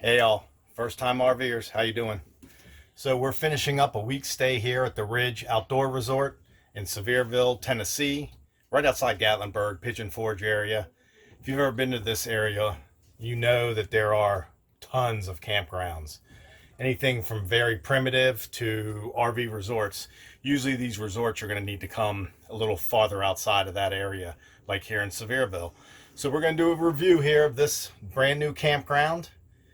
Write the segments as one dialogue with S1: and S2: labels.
S1: Hey y'all, first time RVers, how you doing? So we're finishing up a week stay here at the Ridge Outdoor Resort in Sevierville, Tennessee, right outside Gatlinburg, Pigeon Forge area. If you've ever been to this area, you know that there are tons of campgrounds. Anything from very primitive to RV resorts. Usually these resorts are going to need to come a little farther outside of that area, like here in Sevierville. So we're going to do a review here of this brand new campground.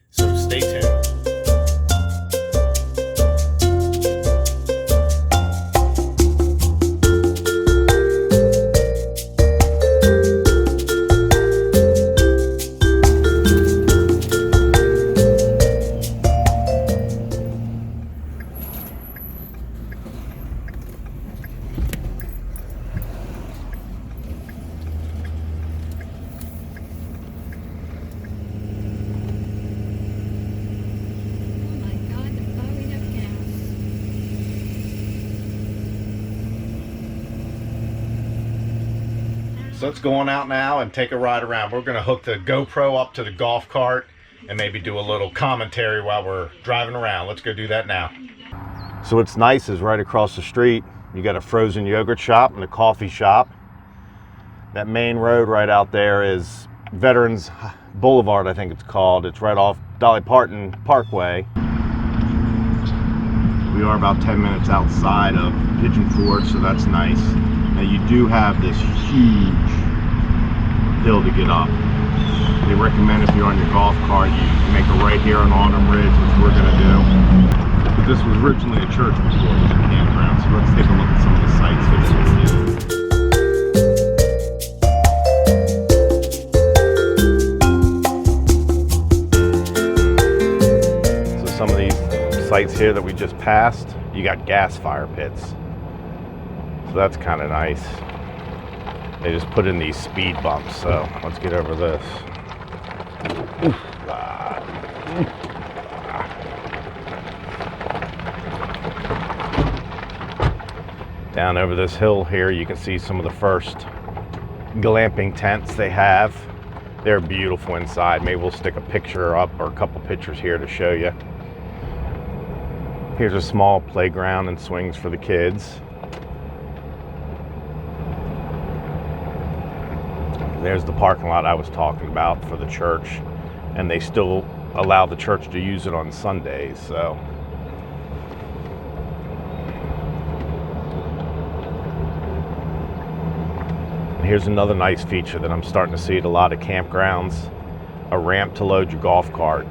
S1: So stay tuned. So let's go on out now and take a ride around. We're going to hook the GoPro up to the golf cart and maybe do a little commentary while we're driving around. Let's go do that now. So what's nice is right across the street, you got a frozen yogurt shop and a coffee shop. That main road right out there is Veterans Boulevard, I think it's called. It's right off Dolly Parton Parkway. We are about 10 minutes outside of Pigeon Forge, so that's nice. Now you do have this huge hill to get up. They recommend if you're on your golf cart, you make a right here on Autumn Ridge, which we're going to do. But this was originally a church before it was a campground, so let's take a look at some of the sites that we see. So some of these sites here that we just passed, you got gas fire pits. So that's kind of nice. They just put in these speed bumps, so let's get over this. Down over this hill here, you can see some of the first glamping tents they have. They're beautiful inside. Maybe we'll stick a picture up or a couple pictures here to show you. Here's a small playground and swings for the kids. There's the parking lot I was talking about for the church, and they still allow the church to use it on Sundays. So here's another nice feature that I'm starting to see at a lot of campgrounds: a ramp to load your golf cart.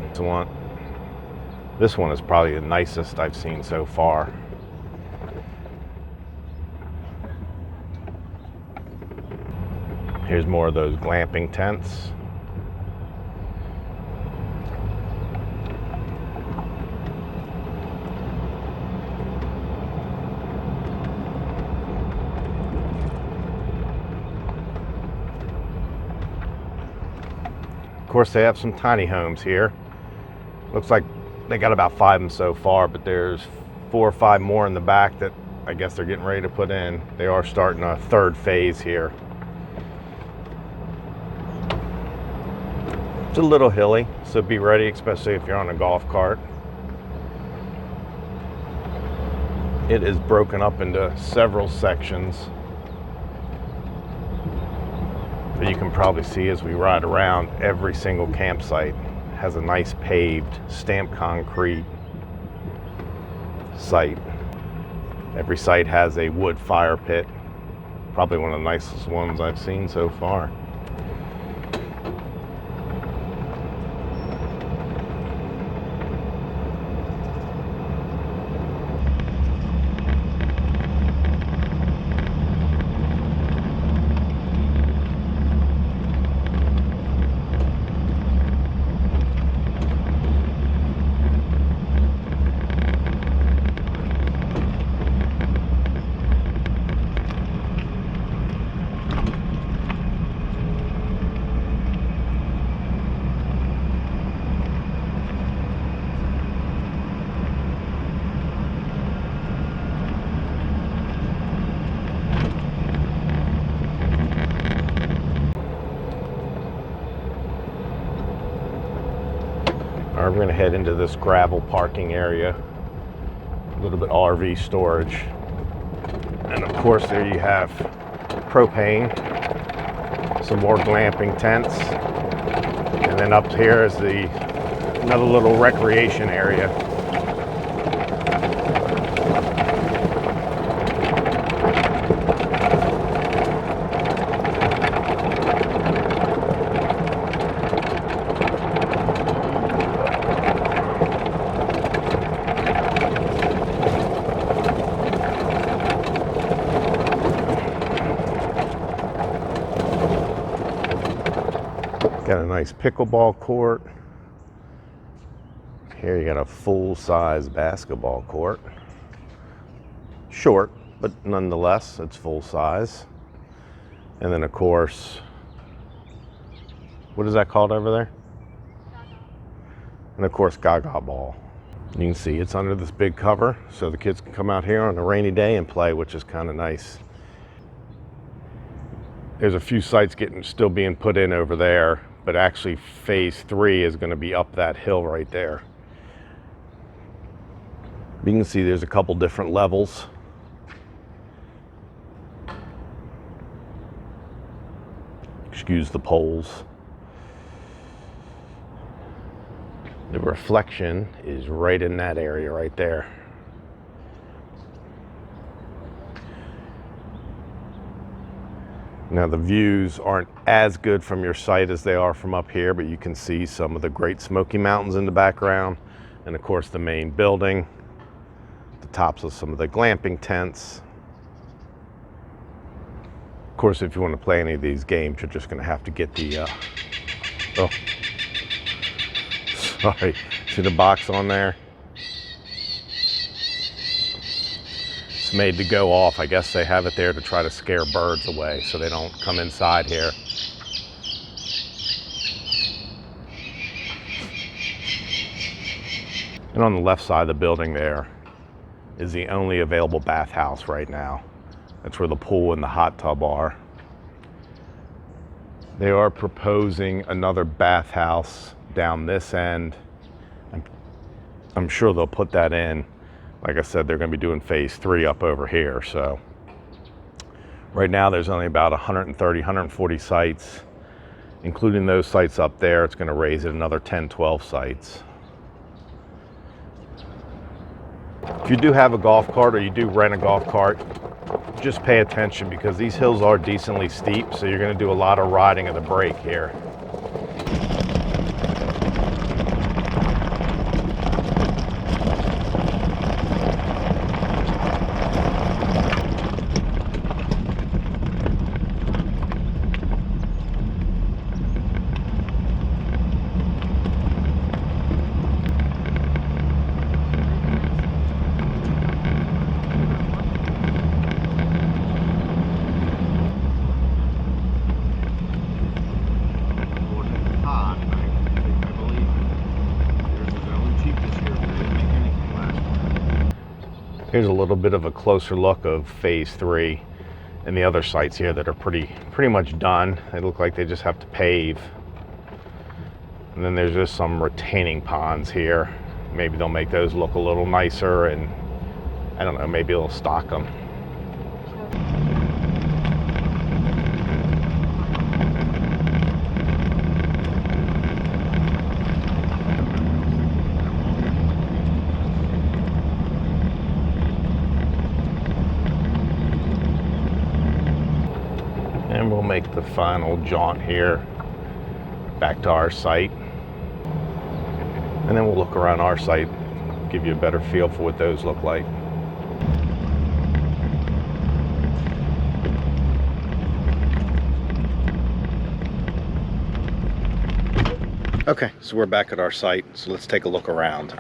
S1: This one is probably the nicest I've seen so far. Here's more of those glamping tents. Of course, they have some tiny homes here. Looks like they got about 5 of them so far, but there's 4 or 5 more in the back that I guess they're getting ready to put in. They are starting a third phase here. It's a little hilly, so be ready, especially if you're on a golf cart. It is broken up into several sections. But you can probably see as we ride around, every single campsite has a nice paved, stamped concrete site. Every site has a wood fire pit. Probably one of the nicest ones I've seen so far. All right, we're gonna head into this gravel parking area. A little bit RV storage. And of course there you have propane, some more glamping tents. And then up here is another little recreation area. Got a nice pickleball court. Here you got a full-size basketball court. Short, but nonetheless, it's full size. And then of course, what is that called over there? Gaga. And of course, Gaga ball. You can see it's under this big cover, so the kids can come out here on a rainy day and play, which is kind of nice. There's a few sites still being put in over there, but actually phase 3 is going to be up that hill right there. You can see there's a couple different levels. Excuse the poles. The reflection is right in that area right there. Now the views aren't as good from your site as they are from up here, but you can see some of the Great Smoky Mountains in the background, and of course the main building, the tops of some of the glamping tents. Of course, if you want to play any of these games, you're just going to have to get the oh, sorry, see the box on there? It's made to go off. I guess they have it there to try to scare birds away so they don't come inside here. And on the left side of the building there is the only available bathhouse right now. That's where the pool and the hot tub are. They are proposing another bathhouse down this end. I'm sure they'll put that in. Like I said, they're going to be doing phase 3 up over here. So right now there's only about 130, 140 sites, including those sites up there. It's going to raise it another 10, 12 sites. If you do have a golf cart or you do rent a golf cart, just pay attention because these hills are decently steep. So you're going to do a lot of riding of the brake here. Here's a little bit of a closer look of phase 3 and the other sites here that are pretty much done. They look like they just have to pave. And then there's just some retaining ponds here. Maybe they'll make those look a little nicer, and I don't know, maybe they'll stock them. And we'll make the final jaunt here back to our site. And then we'll look around our site, give you a better feel for what those look like. Okay, so we're back at our site, so let's take a look around.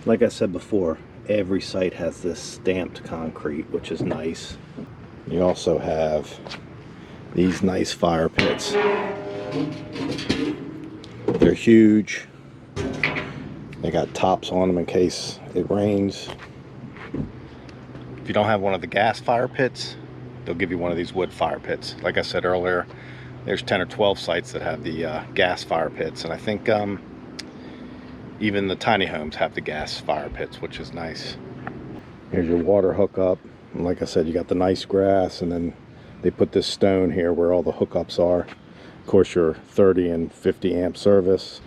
S1: Like I said before, every site has this stamped concrete, which is nice. You also have these nice fire pits. They're huge. They got tops on them in case it rains. If you don't have one of the gas fire pits, they'll give you one of these wood fire pits. Like I said earlier, there's 10 or 12 sites that have the gas fire pits, and I think Even the tiny homes have the gas fire pits, which is nice. Here's your water hookup. And like I said, you got the nice grass, and then they put this stone here where all the hookups are. Of course, your 30 and 50 amp service.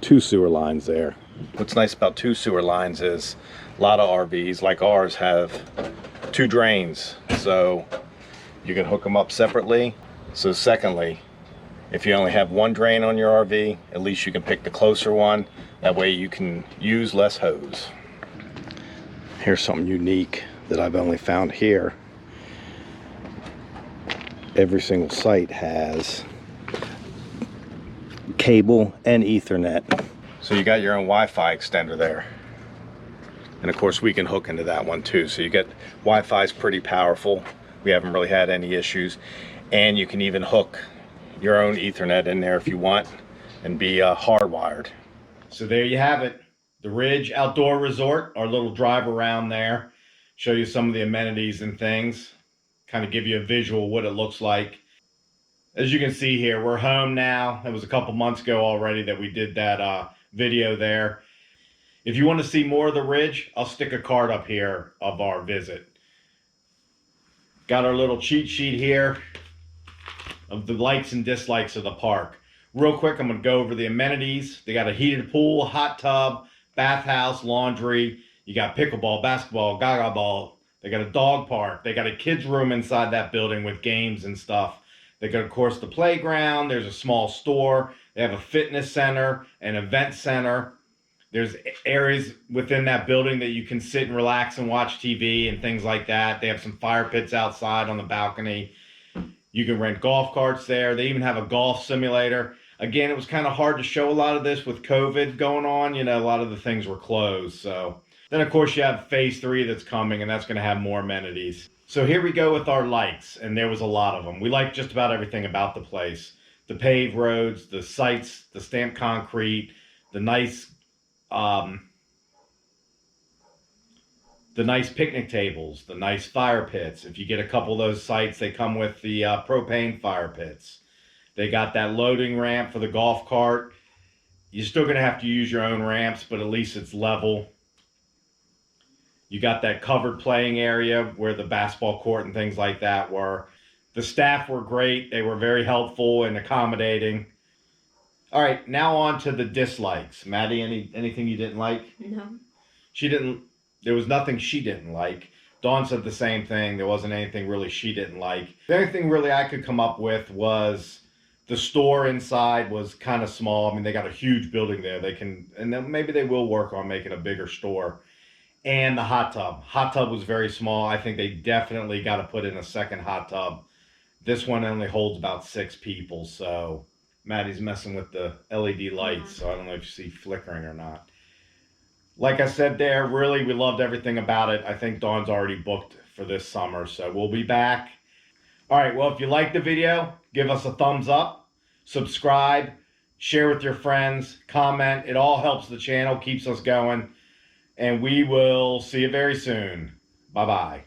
S1: 2 sewer lines there. What's nice about 2 sewer lines is a lot of RVs like ours have 2 drains, so you can hook them up separately. So secondly, if you only have 1 drain on your RV, at least you can pick the closer one. That way you can use less hose. Here's something unique that I've only found here. Every single site has cable and Ethernet. So you got your own Wi-Fi extender there. And of course we can hook into that one too. So you get, Wi-Fi is pretty powerful. We haven't really had any issues. And you can even hook your own Ethernet in there if you want and be hardwired. So there you have it. The Ridge Outdoor Resort, our little drive around there. Show you some of the amenities and things. Kind of give you a visual of what it looks like. As you can see here, we're home now. It was a couple months ago already that we did that video there. If you want to see more of the Ridge, I'll stick a card up here of our visit. Got our little cheat sheet here of the likes and dislikes of the park. Real quick, I'm going to go over the amenities. They got a heated pool, hot tub, bathhouse, laundry. You got pickleball, basketball, gaga ball. They got a dog park. They got a kids room inside that building with games and stuff. They got, of course, the playground. There's a small store. They have a fitness center, an event center. There's areas within that building that you can sit and relax and watch TV and things like that. They have some fire pits outside on the balcony. You can rent golf carts there. They even have a golf simulator. Again, it was kind of hard to show a lot of this with COVID going on. You know, a lot of the things were closed. So then, of course, you have phase 3 that's coming, and that's going to have more amenities. So here we go with our likes, and there was a lot of them. We liked just about everything about the place. The paved roads, the sites, the stamped concrete, the nice picnic tables, the nice fire pits. If you get a couple of those sites, they come with the propane fire pits. They got that loading ramp for the golf cart. You're still going to have to use your own ramps, but at least it's level. You got that covered playing area where the basketball court and things like that were. The staff were great. They were very helpful and accommodating. All right, now on to the dislikes. Maddie, anything you didn't like?
S2: No.
S1: There was nothing she didn't like. Dawn said the same thing. There wasn't anything really she didn't like. The only thing really I could come up with was the store inside was kind of small. I mean, they got a huge building there. And then maybe they will work on making a bigger store. And the hot tub. Hot tub was very small. I think they definitely got to put in a second hot tub. This one only holds about 6 people. So Maddie's messing with the LED lights. So I don't know if you see flickering or not. Like I said there, really, we loved everything about it. I think Dawn's already booked for this summer. So we'll be back. All right. Well, if you liked the video, give us a thumbs up. Subscribe. Share with your friends. Comment. It all helps the channel. Keeps us going. And we will see you very soon. Bye-bye.